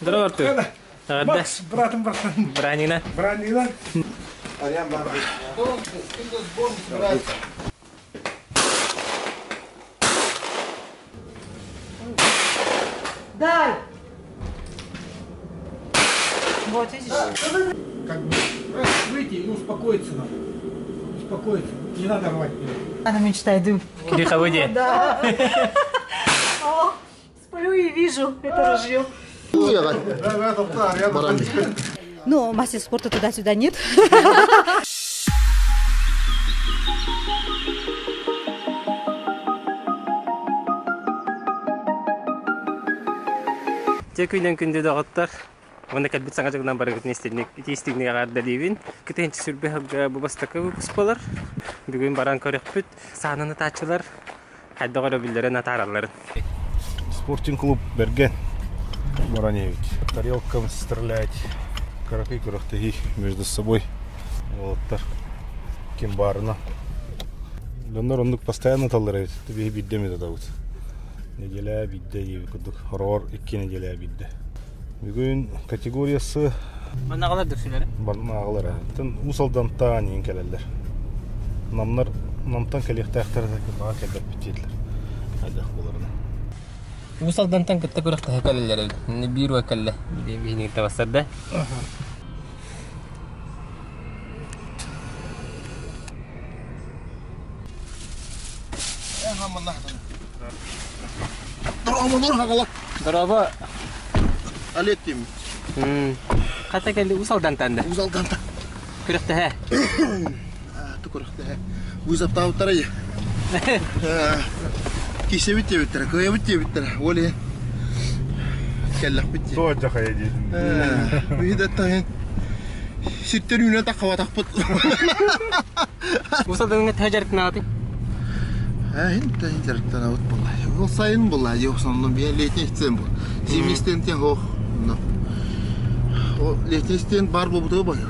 Здорово, Артур. Макс, братом. Бранина. Ариан бар. Дай! Вот, видишь? Как бы выйти и успокоиться надо. Успокоиться. Не надо рвать. Она мечтает. Кириха, выйди. Да. О, сплю и вижу это ружье. Ну, мастер спорта туда-сюда нет. Тек үйден күнде доғыттар. Оны кәлбет саңа жағынан барығыт нестігіне қағарды дейбін. Күтенші сүрбе бұбастықы бұпыс болар. Бүгін баран көрек бүт. Сағынаны тачылар. Қайда ғыры білдерін атараларын. Спортинг клуб Берген. Бараневич. Тарелкам стрелять. Каракай курахтаги между собой. Волоттар. Кимбарына. Лондар ондық постоянно талдырайд. Тебе биддеме дадауд. Неделя бидде дейбі күдік. Рор 2 неделя бидде. Бүгін категориясы... Бұрын ағалар дүрсілері? Бұрын ағалар. Усалдантан ең кәлелер. Намтан кәлектәқтер bağa кәлдер бітетілер. Айдақ боларына. Усалдантан күтті көріқті әкәлелері. Бір өкәлі. Бейін етті бастарды. Дұрабы. Алеттим. Қата кәлі усалдантанды? Усалданта. Көріқті әе? Түкіріқті әе. Өзапта ауыттара е. Кесе бітте біттірі, көе бітте біттірі. Оле. Кәлләқ бітте. Соғат жақа едейді. Үйдеттайын. Сеттер үйіне таққава тақпыт. Усалданыңа тәжәріктің ағатын? Тәйін жарықтан ауыт болай. Ол сайын болай. Жоқсанның бейін лейтен істен бұл. Земестен тен хоқ. Лейтен істен бар болбыды бай.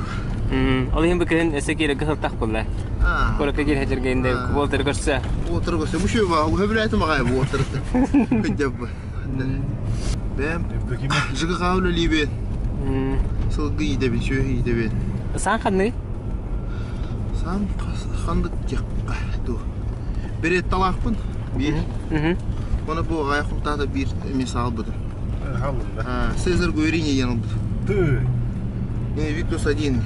Ол ең бүкірін әсі кейлі ғылтақ болай. Көрікі кел әжіргейінде болтыр көрсе. Болтыр көрсе. Мүші ба. Ол өбір әйтім ағай бұл отырды. Күндеп ба. Бәм. Жығы қауылы лейбен. Сылғы едебен, шөй едебен. Сан қанды? Сан қандық текқа. Берет талақпын. Bir. Оны бұл ғай құлтады bir емес албыды. Сезар Гуэрини yanıldı. Ты. Виктус один.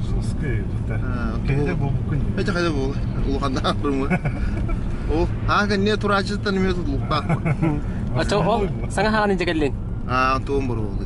Жынскай. Кәйде бұл бүкін. Әйті қайда бұл? Ұлғанда ақпырмы? Ол, аға не тұрачыстан емес ұлықтақ. Ачо, ол саңа хағаны жекелін? Туым бір болды.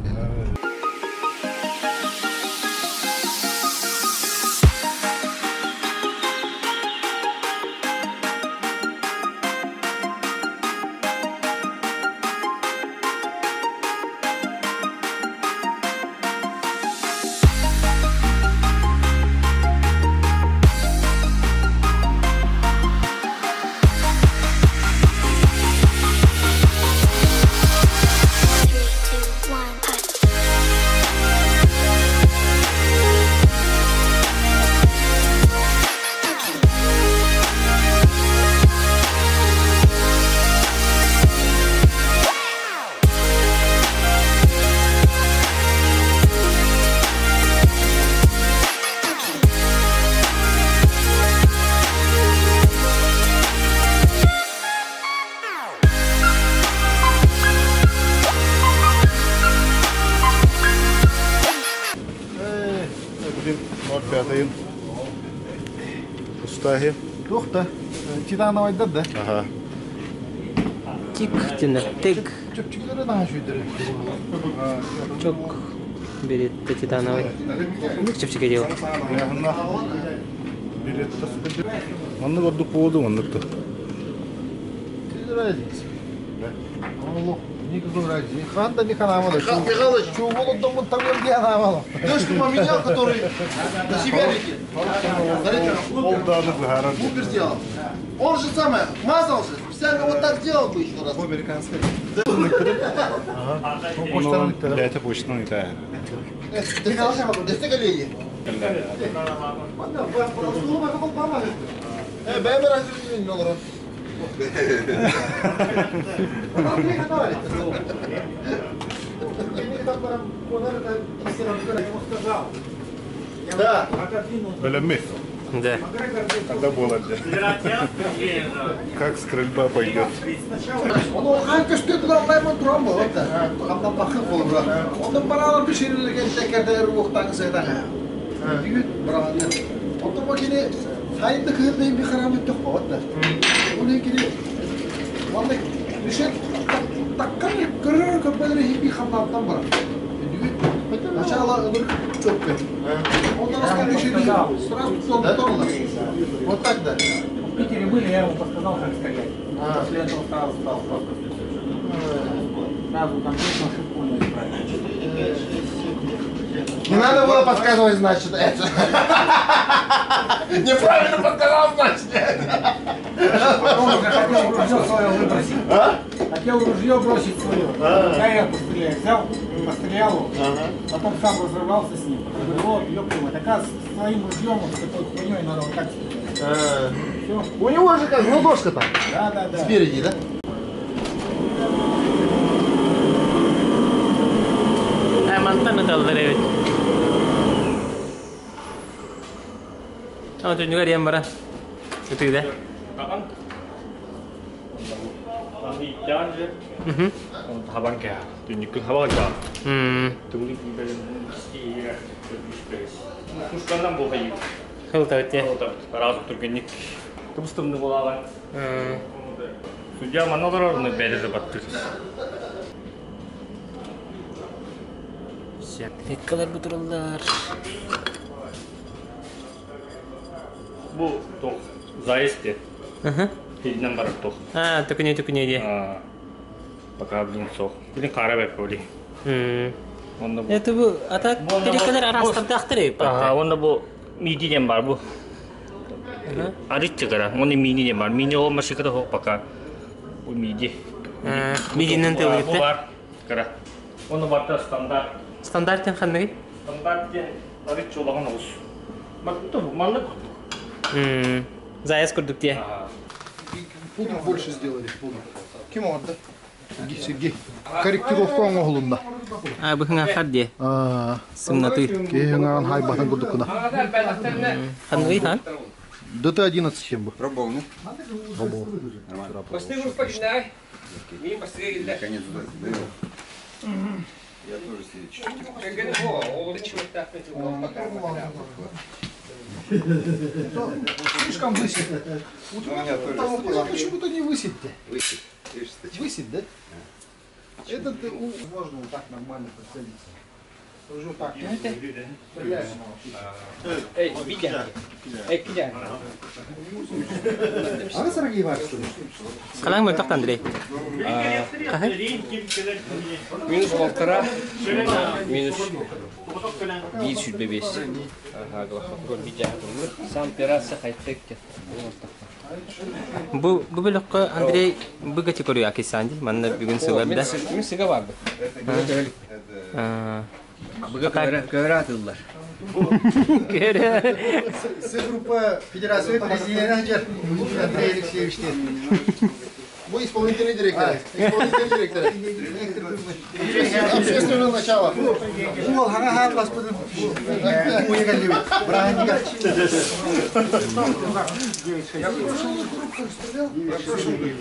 Пятый. Пустая. Тоқта. Титановый да? Ага. Тик, тінір, тик. Чөпчікілері наға шүйдері. Чок. Беретті титановый. Nuk чөпчік едеу? Билетті sıkıntı. Anlık olduk boğdu anlıktı. Тезір әзіз. Оңлық. Не кізім разі. Ханда не ханамады. Михалыч. Чего болудың бұл таңыр де ханамады. Дышку поменял, который на себя летит. Олданып гарантия. Бубер сделал. Он же самое, мазался. Специально вот так делал бы еще раз. Американский. Onun bileti boşuna iter. Ты хорошо, destek aleyhi. Ben merak ediyorum ne olur. Да. Белемис. Да. Когда было где? Как стрельба пойдет? Onu hangi stüdyoda anlayman duran bu orada. Hamdan bakıp olur bura. Ondan paralar pişirilirken tekerde ruhtan saydan. Düğün buralarda. Ondan makine sayında kıyırdayım bir karamet yok bu orada. Onun ilgili vallahi bir şey takkan kırır köpekleri bir hamdan bura. Düğün aşağıla öbür çok kötü. Ondan sonra bir şey değil. Сразу тон. Вот так да. В Питере были, я ему подсказал, как стрелять. После этого сразу стал просто. Сразу конкретно ошибку не исправить. Не надо было подсказывать, значит, это. Неправильно подсказал, значит. Потом уже хотел ружье свое выбросить. Хотел ружье бросить свое. Я ее пострелять взял, пострелял, потом сам разрывался с ним. Я говорю, вот, ёптывай, так с своим ружьем, вот с такой хуйней надо вот так стрелять. Все. У него же как ладошка там. Да. Спереди, да? Mantan atılır evet. Ama tunjuk dia marah. Itu ya. 하반기야. 니그 하반기야. 등리 Кушкандан болға ек. Хылта өте. Разық түргенник. Кымстымны болаған. Судья маналарны бәрі баттыр. Ekkalar butırırlar. Bu тоқ заезде. Фильмнен барып тоқ. Түкіне де. Пока блин соқ. Блин қара бәп көли. Онда бұл. Это bu atak terekalar arasında aktarıyor. Онда бұл мидиден бар бұл. Аритче кара. Оны мидиден бар. Миди олмашы кара хоқ пока. Бұл миди. Midinin Бұл teorisi. бар. Кара. Оны барда стандарт. Standartın kandığı? Стандарттен аритче олаған олыс. Бакты бұл маңдық. Zayas kurduk diye. Пудр больше сделали. Kim orada? Сергей. Корректировка оңғылында. Bu hına kad diye. Sımnatı. Кейінгаған хайбатын күрдікіна. Kandığı ha? ДТ-11 чем бы. Пробовал, ну? Пробовал. Наконец довел. Я тоже себе чуть-чуть. Слишком высит. У меня тоже. Почему-то не высит-то. Высит. Видишь, стачка. Высит, да? Этот можно вот так нормально подцелиться. Уже вот так. Стреляешь. Эй, Витя. Эй, Кидя. А вы сороги var что ли? Kalan mı taktan direkt? Минус 1,5, минус 5,5. Сам пираться хай-текке. Bu bölükte Andrei bu kategoriye akısandı. Bana bugün söylerdi. Мен сига vardı. Говоратылар. С группа Федерации президента Андрей Алексеевич. Вы исполнительный директор. Исполнительный директор. Общественное начало.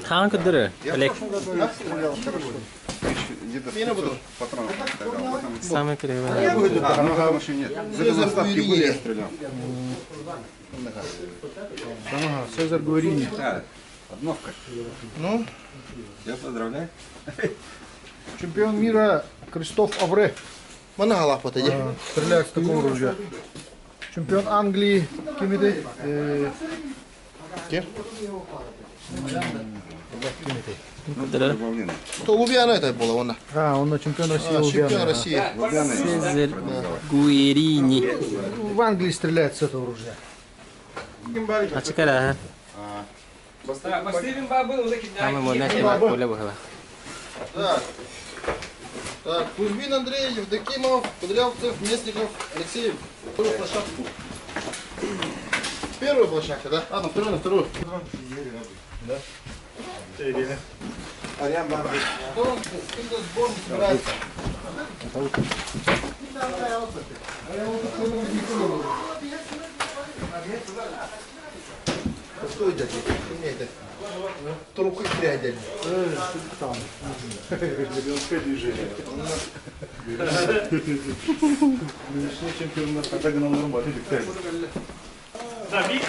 Hangi kudurur? Olek. Где-то патронов. Самый первый. Патронов вообще нет. За заставки были, я стрелял. Цезарь Гуарини. Да, обновка. Ну, Я поздравляю. чемпион мира Кристоф Авре. Манала подойди. Стреляет с такого ружья. Чемпион Англии. Кем это? Кем? То Лубяна это было, он. Он чемпион России. Чемпион России. Cezar Guerini. В Англии стреляет с этого ружья. Açık ara ha. Ama modern şeyler böyle bakalım. Так. Так, Кузьмин Андрей, Евдокимов, Кудрявцев, Местников, Алексеев. Первую площадку. Первую площадку, да? На вторую. Да. Ариан Бабы. Сбор не собирается. Стой, дядя, мне это трубку прядь. Женское движение. Нынешний чемпионат отогнал нормально. Да, видите,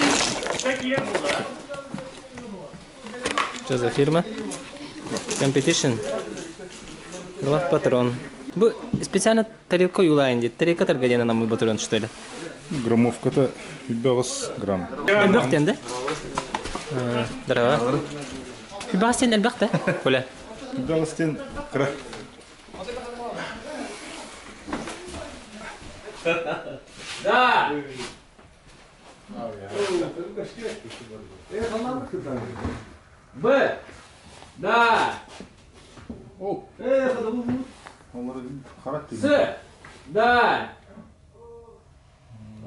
какие было. Что за фирма? Competition. Глав патрон. Вы специально тарелку юлаете. Тарелка торгадена на мой патрон, что ли? Граммовка-то 100 грамм. Эльбахтен, да? Здорово. Эльбахтен, эльбахта? Коля. 100 крах. Да! Б! Да! Onları karakter. С! Да!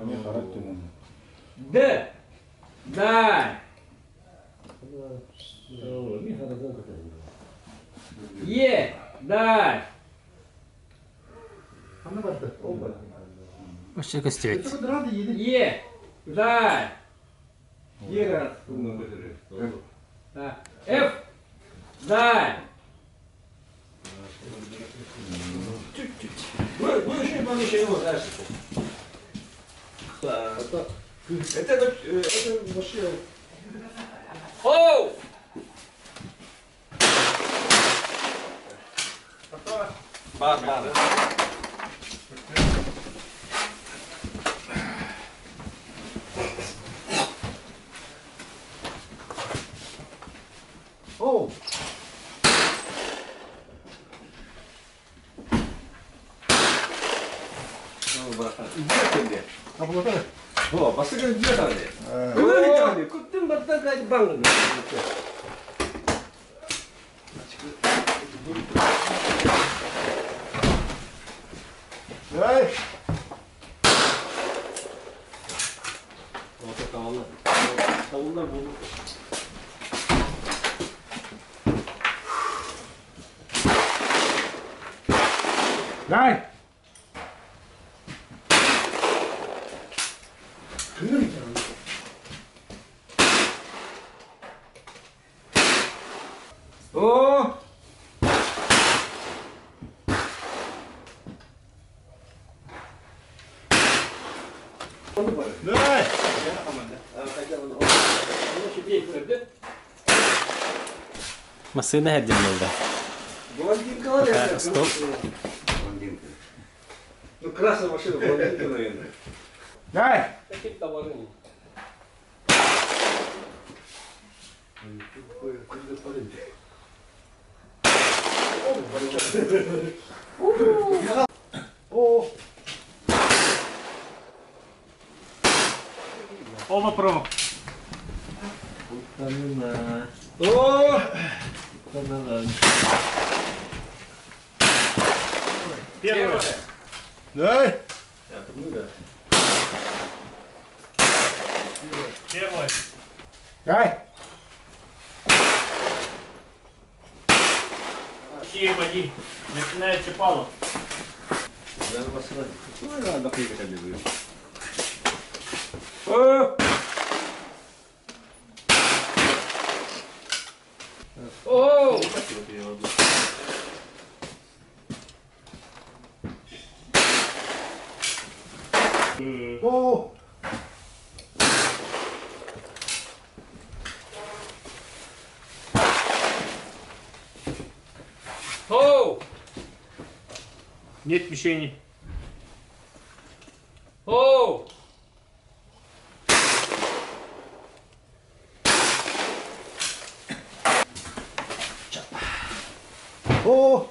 Они характерные. Д! Да! Е! Да! Вообще костель. Е! Да! Да. Ф! Да! Оу! Оу! О, посмотри, где там? Куда ты мотать банк? Ай! Дай! О! Дай! Масына herden oldu. Блондинка, наверное. Стоп. Ну, красная машина, блондинка, наверное. Дай! Какие товары? О! Оба промо. О! Первый. Дай! Первый. Дай! Киев один. Начинает Чапалов. О! О! О! О! Нет мишени. О! О!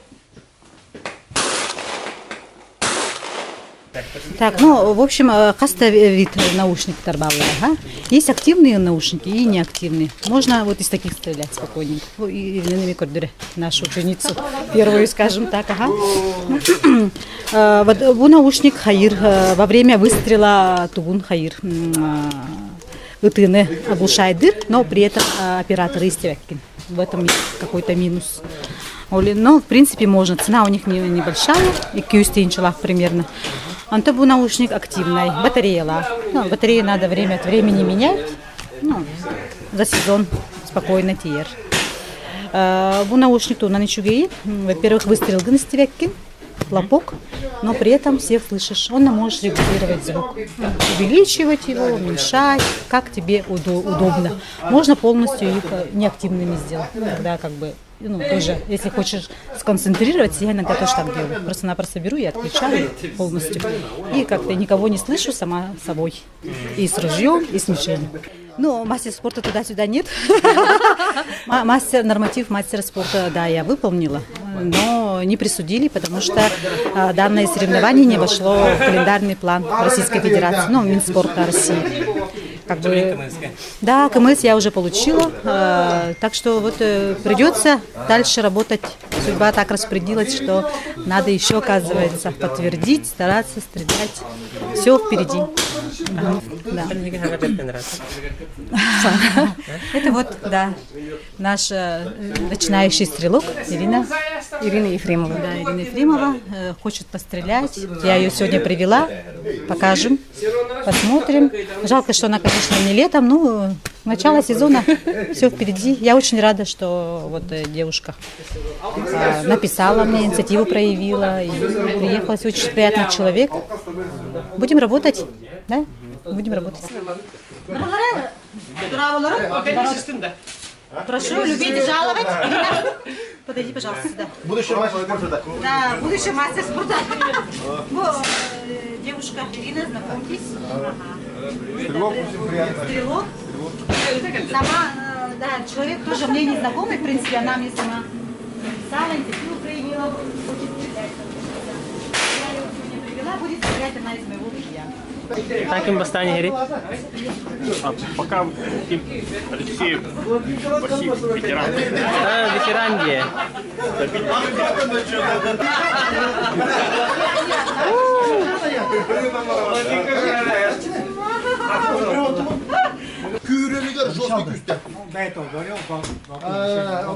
Так, ну, в общем, каста вид наушников ага. Есть активные наушники и неактивные. Можно вот из таких стрелять спокойненько. И Еленами Кордюре, нашу ученицу, первую, скажем так, ага. Вот наушник хаир, во время выстрела тугун хаир. Ытыны оглушает дыр, но при этом оператор истевеккин. в этом есть какой-то минус. Но, в принципе, можно. Цена у них небольшая, и 200 тысяч примерно. Это был наушник активный, батарея. Ну, батареи надо время от времени менять. Ну, за сезон спокойно тиер. Бұл наушник то на ничугей. Во-первых, выстрел гнестевеккин, хлопок, но при этом все слышишь. Он можешь регулировать звук, увеличивать его, уменьшать, как тебе удобно. Можно полностью их неактивными сделать, когда как бы, ну, тоже, если хочешь сконцентрироваться, я иногда тоже так делаю. Просто-напросто беру и отключаю полностью. И как-то никого не слышу сама собой. И с ружьем, и с мишенью. Ну, мастер спорта туда-сюда нет. Норматив мастера спорта, да, я выполнила, но не присудили, потому что данное соревнование не вошло в календарный план Российской Федерации, ну, Минспорта России. Как бы, да, КМС я уже получила, так что вот придется дальше работать. Судьба так распорядилась, что надо еще, оказывается, подтвердить, стараться, стрелять. Все впереди. Да. Это вот, да, наш начинающий стрелок Ирина Ефремова. Да, Ирина Ефремова хочет пострелять. Я ее сегодня привела, покажем, посмотрим. Жалко, что она, конечно, не летом, но начало сезона, все впереди. Я очень рада, что вот девушка написала мне, инициативу проявила и приехала. Очень приятный человек. Будем работать, да? Будем работать. Прошу любить и жаловать. Подойди, пожалуйста, сюда. Будущий мастер спорта, да? Да, будущий мастер спорта. Девушка Ирина, знакомьтесь. Стрелок, приятно. Стрелок. Сама, да, человек тоже мне не знакомый, в принципе, она мне сама написала, инициативу проявила, хочет стрелять. Я ее сегодня привела, будет стрелять она из моего ружья. Таким бастане гери. Пока Алексей Васильев, ветеран. Ветеран где? Küyreliler jostik üstte.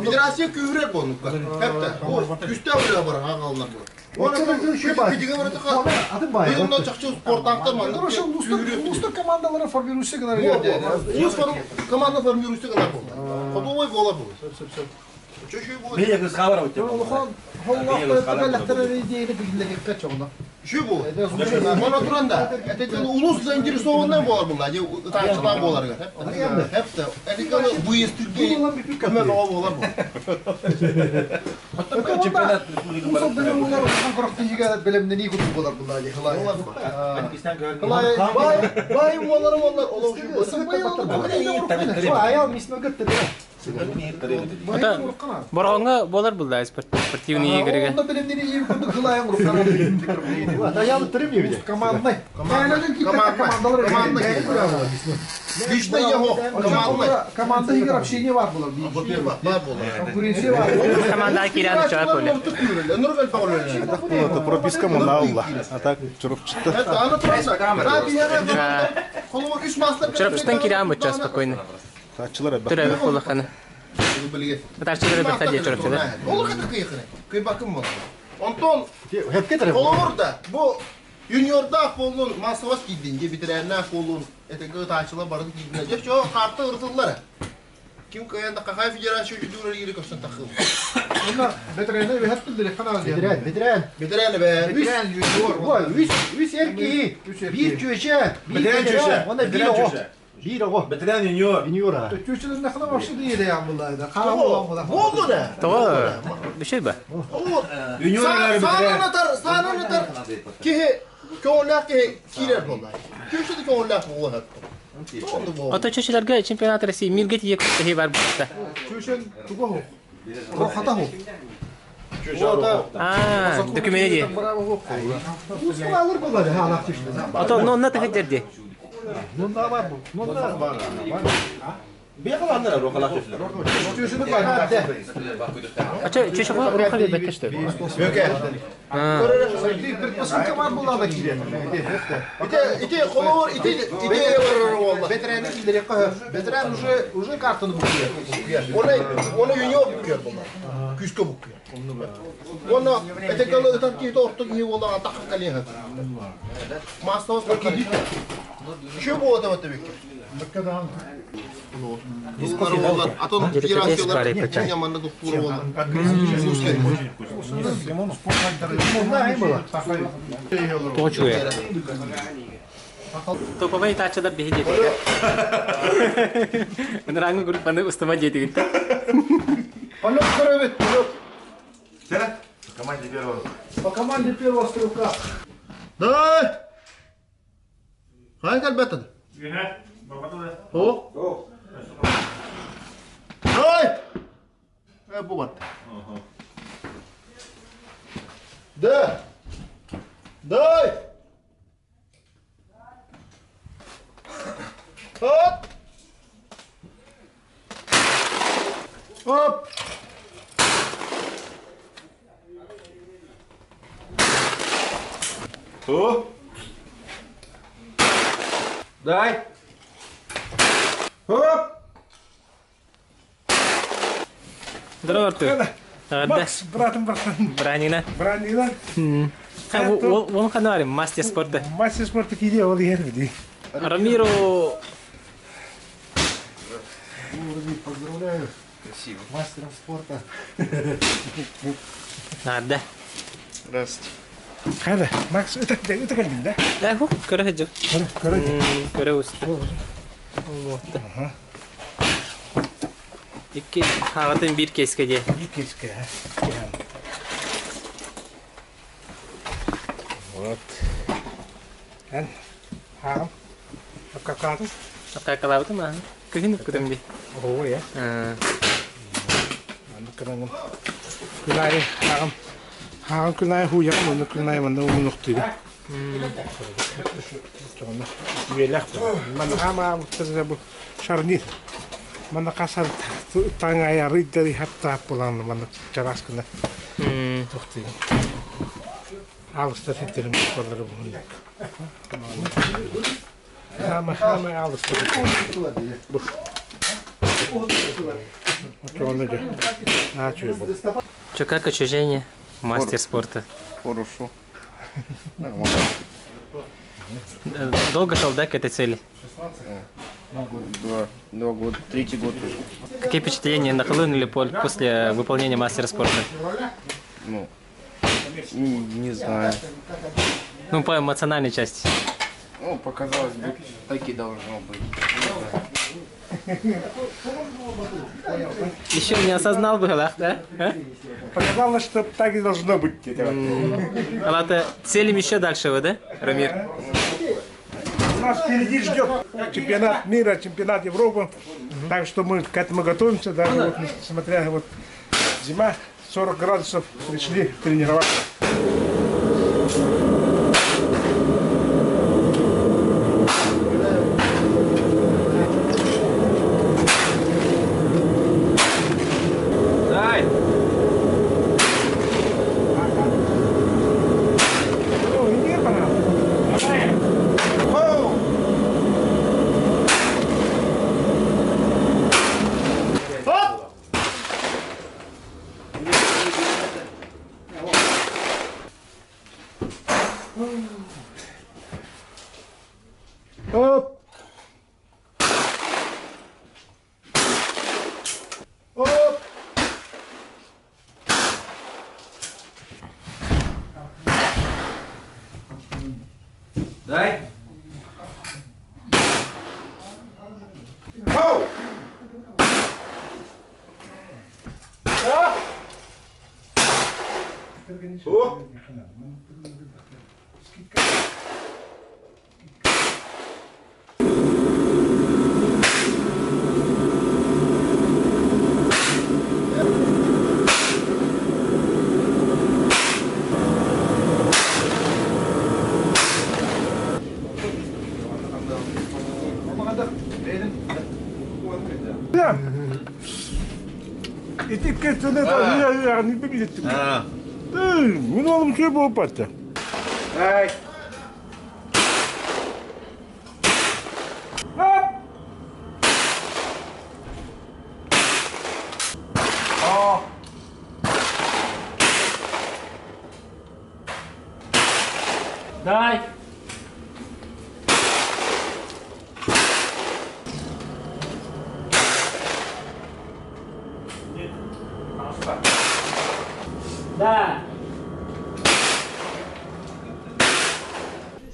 Federatsiya küyrek onluklar. Hepte. O üstte buraya var ağallar bu. Ona köpüdüge var da. Adı bay. Bundan çakçı sportantlar mı? Короче, устук командалары формирующий kadar geldi. Улус команда формирующий kadar bu. Подумай вола bu. Бея кыз хабар өтті. Şu bu. Bana duranda. Ulus zainteresованlar bolar bunlar. Tartışmalar bolar. Hep de. Elikana bu есть Türkiye. Kömek hava bolar bu. Hatta чемпионат республика бар. Bay bolar bolar. Борғанға болар бұл да спортивный игріге. Команда игр общения var bunlar. Конкуренция var. Команда киряны чоғап өлі. Это прописка муналла. А так чұрып чықты. Чұрапшытан киряны бұтча спокойно. Тачылар әбі. Түрі әбі қолы қаны. Бұтарчылары бір тәде чұрапшы да? Olur kadar kıyıkını. Kıy bakım var. Ondan olur da bu juniorda kolun masavas gidince bitirenler kolun eteki taçıla barıdı gidince şu kartı ırtılları. Kim kıyanda kakay federasyon judolar yeri koştan takıl. Onlar veteranlar ve hep bildirir kanal diye. Bitiren be. Veteran junior. Üç erkeği. Bir köşe. Ona bir o. Bir o. Ветеран юниор. Junior. Köşelerin ne kadar başladı iyi de ya bunlar da. Karam olan bunlar. Oldu ne? Тоғы düşür bə? Юниорлар ветеран. Sana atar. Ki köyler ki kirer bunlar. Köşede köyler bu hep. Oldu bu. Ото чөшілерге чемпионат России мирге тие күтті бар бұтта. Köşen tuğu ho. O hata ho. Документ де. Uzun alır bunları ha aktifte. Ото нонна тәхет жерде. Bunda var bu. Bunda var. Beyakalanlar rokalak çeşitler. Çeşitini kaynağı. Ача, чеше руха бетте что ли? Böke. Bir предпосылка var bunlarda ki. İti kolu var, iti var. Veteranın ileri kahır. Veteran уже картаны букуyor. Onu yünüyor bukуyor bunlar. Küske bukуyor. Onu etekali tam ki ortak iyi olan takım kalıyor. Masnavas bakıyor. Şu bu da tabii ki. А то я манна доктора вон. Точує. Топовый тачалар беги деди. Нрангы группаны устава деди гитте. Полет крови, полет. По команде первого стрелка. Дай! Хай кальбетен. О. Дай! Bu var. Да. Дай. Оп. Оп. О. Дай. Оп. Здорово, Артур. Макс, братом. Бранина. Бранина. Он ханари, мастер спорта. Мастер спорта киде ол ервиди. Рамиро. Поздравляю. Красиво. Мастером спорта. Да. Здравствуйте. Хада, Макс, это кальбин, да? Да, көрө жок. Көрө уста. Икки хагатын бир кеске же. Кеске. Вот. Эн, хагам. Какаату? Какалабыты ма? Кыгын күтөмди. Ого, я. Аныкынан. Күнай хагам. Хагам күнай хуя, муну күнай манда умунуктуйду. Чоно. Велах. Мана хама тезе бу шарнир. Мана касар таңая рыддари хатта булан мана чараскына. Тохтуйду. Алыста фиттерим коллары булан. Хама алыста. Буш. Чоно же. Начу. Чё, как ощущение? Мастер спорта. Хорошо. Долго шел, да, к этой цели? Два года, третий год уже. Какие впечатления нахлынули после выполнения мастера спорта? Ну, не знаю. Ну, по эмоциональной части. Ну, показалось бы, так и должно быть. Еще не осознал бы, да? Показалось, что так и должно быть. Алата, целим еще дальше вы, да, Рамир? Нас впереди ждет чемпионат мира, чемпионат Европы. Так что мы к этому готовимся. Даже вот, несмотря вот зима, 40 градусов, пришли тренироваться. Оп! Оп! Дай. Оу! О! kesene yani bir bilettim. Bunu oğlum şey bu parça. Ай! Дай. Да.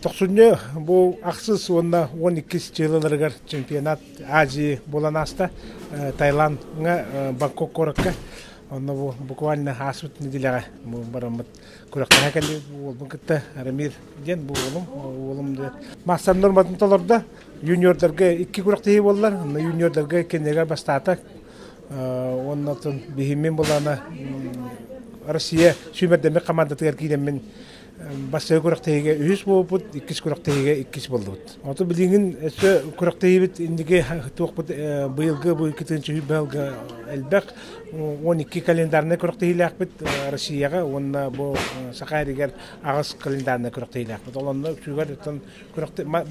Тоқсунне бұл ақсыз онна 12 жылыларығар чемпионат Азии болан аста Таиландға Бангкок коракка. Онна бұл буквально асмыт неделяға барамыт көрақтан әкәлі бұл бұнкітті Рамир ден бұл олым де. Мақсан норматын толарда юниордарға 2 көрақтығы болылар, юниордарға кенеге бастатақ. Оннатын бейімен болана Россия сүймердеме командатығар кейденмен Басқа көрақтайға 3 болып, 2 көрақтайға 2 болды. Аты біліңін әсі көрақтайы бет ендіге тоқ бұд бұйылғы бұй кетінші үйбәлгі әлбәқ 12 календарына көрақтайы ләқ бет Россияға, онына бұл Сақайригер ағыз календарына көрақтайы ләқ бет. Оланна үшігер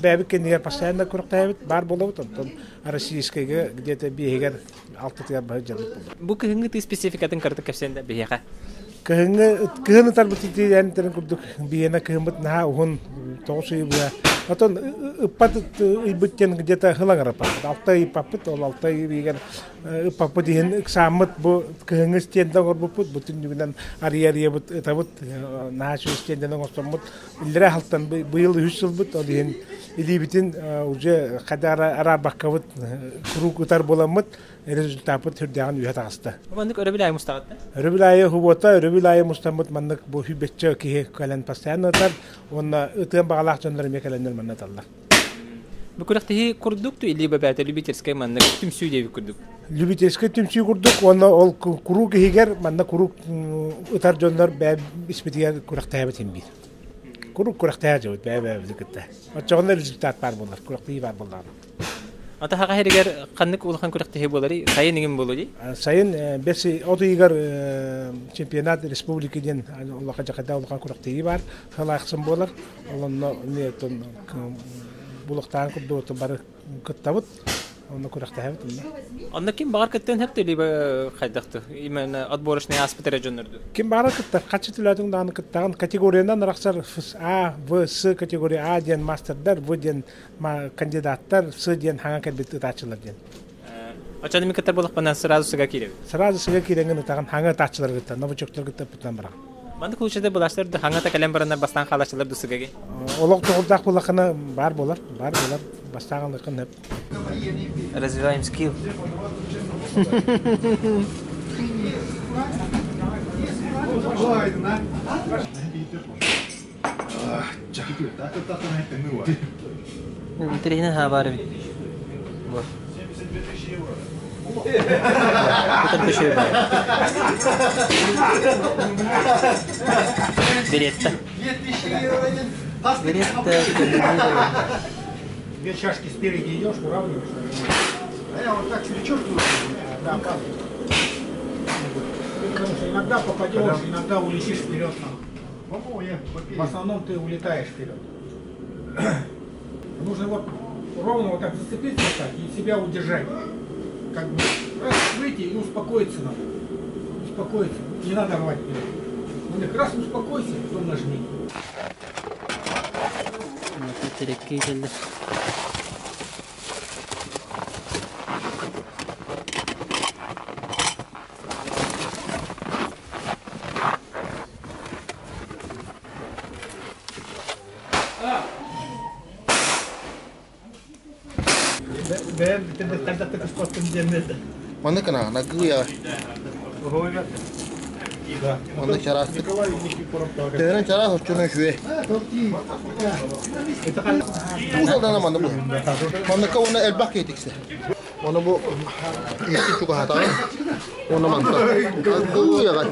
бәбі кендігер пасайында көрақтайы бет бар болды бұд. Российскайға где-то бейгер 6-тығар бұй жалып болды. Бұл күйіңгі ты спецификатын кірді көпсенді бейеға? Кыһыны тарбытыты янтарын курдук биена кыһымыт наха ухун тоғысы буя. Отон ыппат ыйбыттен где-то хылаңарапа. Алтай ипаппыт, ол алтай бигер ыппаппыт иһин ыксаммыт бу кыһыңы стенден орбуппут, бутун жүгүнен ария бут ытабыт наха шу стенден орсоммут. Иллере халтан быйыл 3 жыл бут, ол иһин илибитин уже кадара арабаккабыт курук ытар боламмыт. Результаты түрдәгән үһә тагыста. Мандык өрөбилай мустагатта. Өрөбилай хубота, өрөбилай мустамут мандык бу хүбетчә ки кален постоянно тар, онна ытын багалак жонлар мекаленнер манна таллар. Бу көрәктәге курдук или бәбәтә любительская мандык түмсү дип курдук. Любительская түмсү курдук, онна ол куру кигер манна куру ытар жонлар бә испитигә күрәктә бит бит. Куру күрәктә җават бә зикәттә. Ачыгында результат бар булар, күрәктә бар булар. Ата хаga herger qandık ulğan körəkte bolary, sayın nigim bolady? Sayın besi otuyigar çempionat respublikadan Allah'a jakada ulğan körəkte var. Halaqsın bolar. Onunla ne ton bulaqtan kurdu bar kıttabıt. Onu körəkte hep. Anda kim bağır kıttan hep de qaydaktı. İmen atboruşny aspitara jönürdi. Kim bağır kıtta kaçı tüladın dan kıttagan kategoriyadan raqsar A, V, S kategoriya A diyen masterlar, V diyen kandidatlar, S diyen hangi kadbet taçılar diyen. Açan mi kıttar bolaq banan sırası sıga kirev. Sırası sıga kirengen tagan hangi taçılar gıtta, novochoklar gıtta putan bırak. Manda kulçada bulaşlar da hangi ta kalem baranlar bastan qalaşlar da sıgage. Olaq toğurdaq bolaqına бар болар, бастағанлықын hep. Развиваем скилл. Тренер хабары. Вот. Это пошел бай. Беретта. Две чашки спереди идешь, уравниваешь. А я вот так перечеркиваю. Да, потому что иногда попадешь, иногда улетишь вперед. В основном ты улетаешь вперед. Нужно вот ровно вот так зацепиться вот так и себя удержать. Как бы раз выйти и успокоиться надо. Успокоиться. Не надо рвать вперед. Ну, как раз успокойся, потом нажми. Mana kena nak ya. Mana cara sih? Dengan cara horcunnya sih. Musuh dana mana bu? Mana kau nak elbak itu sih? Mana bu? Ini juga hata. Mana mantap? Aku ya kan.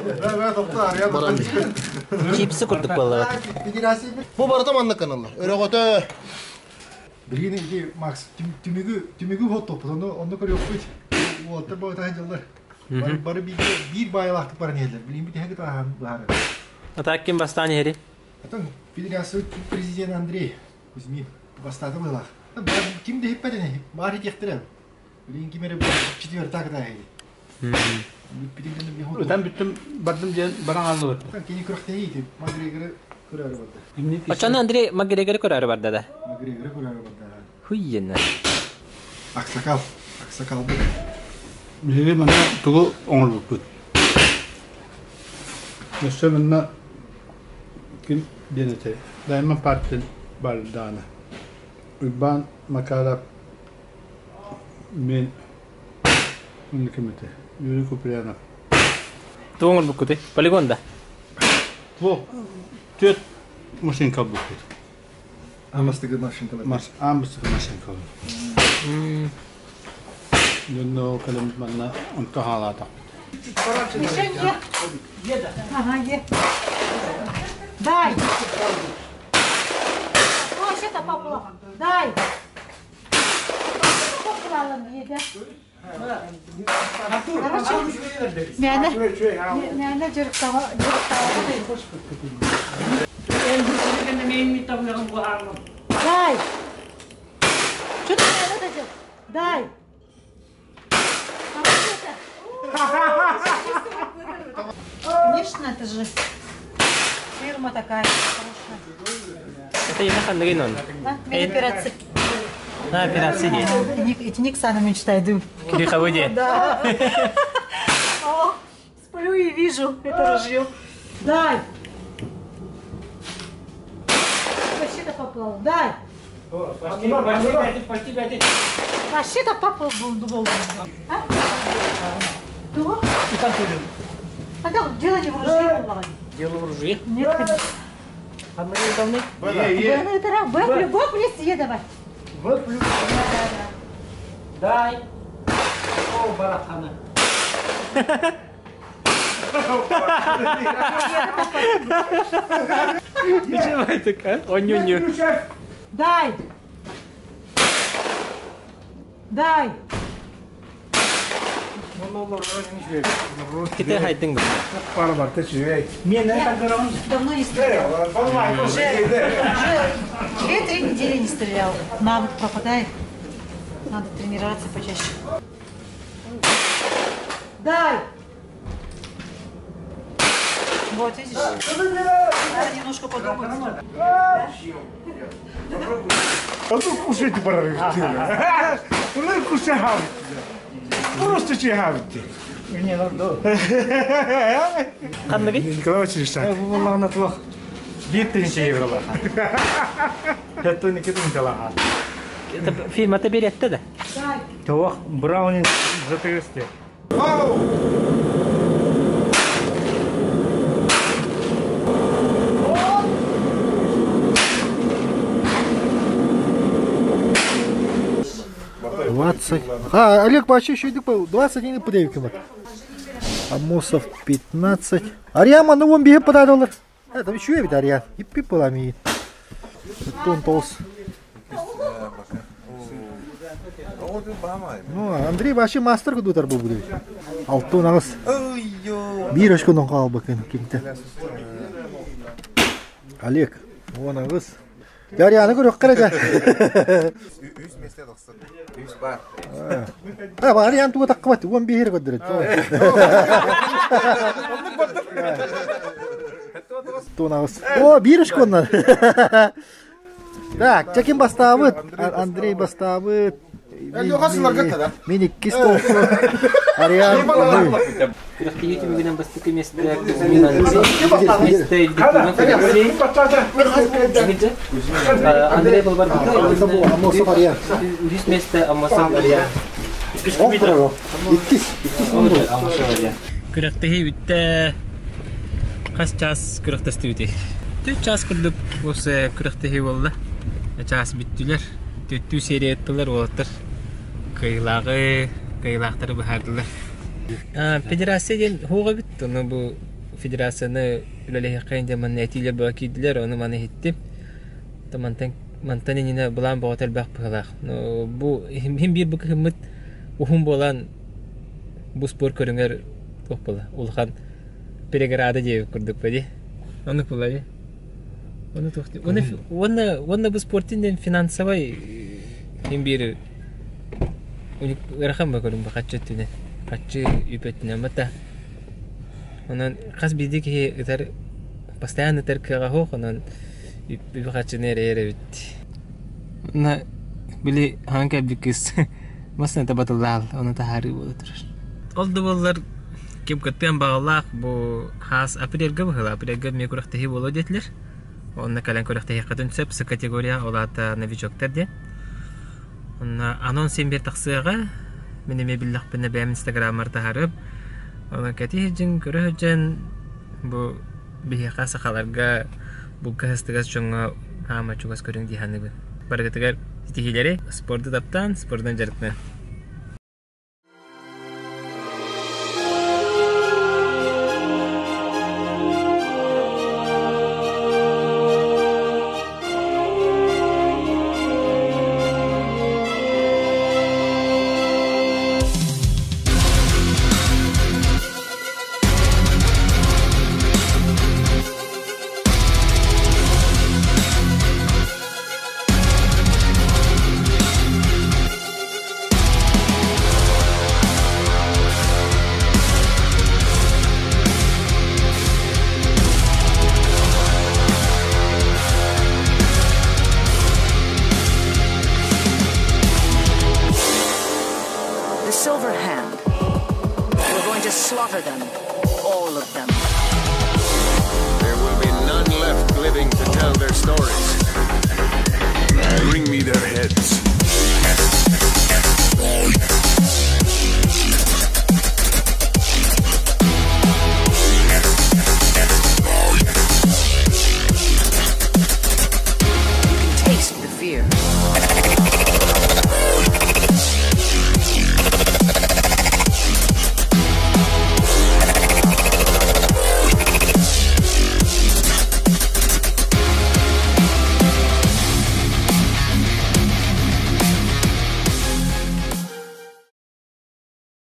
Barang. Chips kurduk vallahi. Bu barata mana kena lah. Öyle kata. Begini ki Max tümügü hot topu onu kırıyor kuş. Bu otta bu tane yıllar. Бары bir байлақты барын елдер. Білейін біте әгі тағам бары. Атак ким бастан ери? Атың федерация президент Андрей Кузьмин бастады байлақ. Кім де хеппәдені? Бар етектірем. Білейін кемері четвер тағы да еді. Öten bütün badım diye bana aldı. Keni kırıkta iyiydi. Magregor'ı kırarı vardı. Açan Andrei Magregor'ı korar var dada. Magregor'ı kırarı vardı. Huyyenna. Aksakal. Aksakal bu. Bizi bana tuğu onur bukut. Mesela bana kim denete. Daima partinin baldana. Urban makara men ülkemete. Yürü kupriyana. Tuğul bukuti. Poligonda. Bu tüt maşinka bukut. Amastıgı maşinkalar. Ambısı maşinka. Dönü kalem bana untuk halata. Мишень, е. Ага, е. Дай. О, что-то поплохо. Дай. Поплавом еда. Хорошо. Мяна жырыктава. Дай. Что ты мне вот это? Дай. Конечно, это же фирма такая хорошая. Это я нахан лagi non. Да? Меня операция. На операции нет. Эти Никсана мечтают. Киди хаводи. Да. О, сплю и вижу это ружье. Дай. Вообще-то поплыл. Дай. Вообще-то поплыл был. А? Кто? А так, дело не в ружье было. Дело в ружье? Нет, конечно. А мы не давны? Выплю, съесть давай. Выплю. Дай. О, барахана. Ничего такая. Оню-ню. Дай. Дай. Kita hiding bu. Пара бар, ты чего? Я давно не стрелял. Уже 2-3 недели не стрелял. Навык пропадает. Надо тренироваться почаще. Дай! Вот, видишь? Надо немножко подумать. А тут кушайте пора. Ну кушай хавать. Просто чехавите. Qanday? Николай Васильевич. والله أنا طلع جيت تنشي والله. حتى كده انطلع. في ما تبي يتده. Дай! توخ براونين زتيستي. Олег вообще еще 21 подавки. Амосов 15. Ариама, ну вон беги $1. Это еще я ведь Ариам. И пиполами. Тон толс. Ну, Андрей вообще мастер куда-то будет. Алтон алыс. Бирочку нон кал бакен кимте. Олег, вон алыс. Арианы көрөк карага. Ариан туга таккабат. Вон бихер көдөрөт. Тон алыс. О, бирочку оннан. Так, чекин бастабыт. Андрей бастабыт. Мен 2 стол. Ариан. Кырықты YouTube гынан бастык эмес да. Андрей был бар. Амосов Ариан. Үз месте Амосов Ариан. Кырықты үтте кас час кырықты стүти. 4 час кырдык осы кырықты болду. Час биттилер. 4 серия аттылар болотор. Кыйлактары бахардылар. Федерацияден хуга бит. Оны бу федерацияны үлелеге кайында маннатилер бакидилер, оны маны хитти. Мантанинина булан боготел бак пылак. Бу хим бир бу химмит ухум болан бу спор көрүңөр ок бола. Улхан переграда жеп көрдүк беди. Аны булай. Аны тохти. Оны бу спортинден финансовый имбир уник рахам көрүм бакачтыны. Качы үпөтүнө мата. Онан кас бидик этер постоянно теркага хох, онан үпөкачы нере бит. На били ханка бикис масна табатылал, оны тахары болотур. Олду боллар кеп көттен багалак бу хас апрелге бахала, апрелге мекурахтахи боло детлер. Онна калан көрөхтахи катын сөп категория олата новичоктар де. Онна анонс сембер таксыга менеме биллах бенне бем инстаграмар тахарып. Онна кати жин көрөжөн бу бие касакаларга бу кастыгас чоңга хама чугас көрүң диханы. Баргатыгар тихилери спортты таптан, спорттан жарыктан. The Silver Hand. We're going to slaughter them. All of them. There will be none left living to tell their stories. Bring me their heads.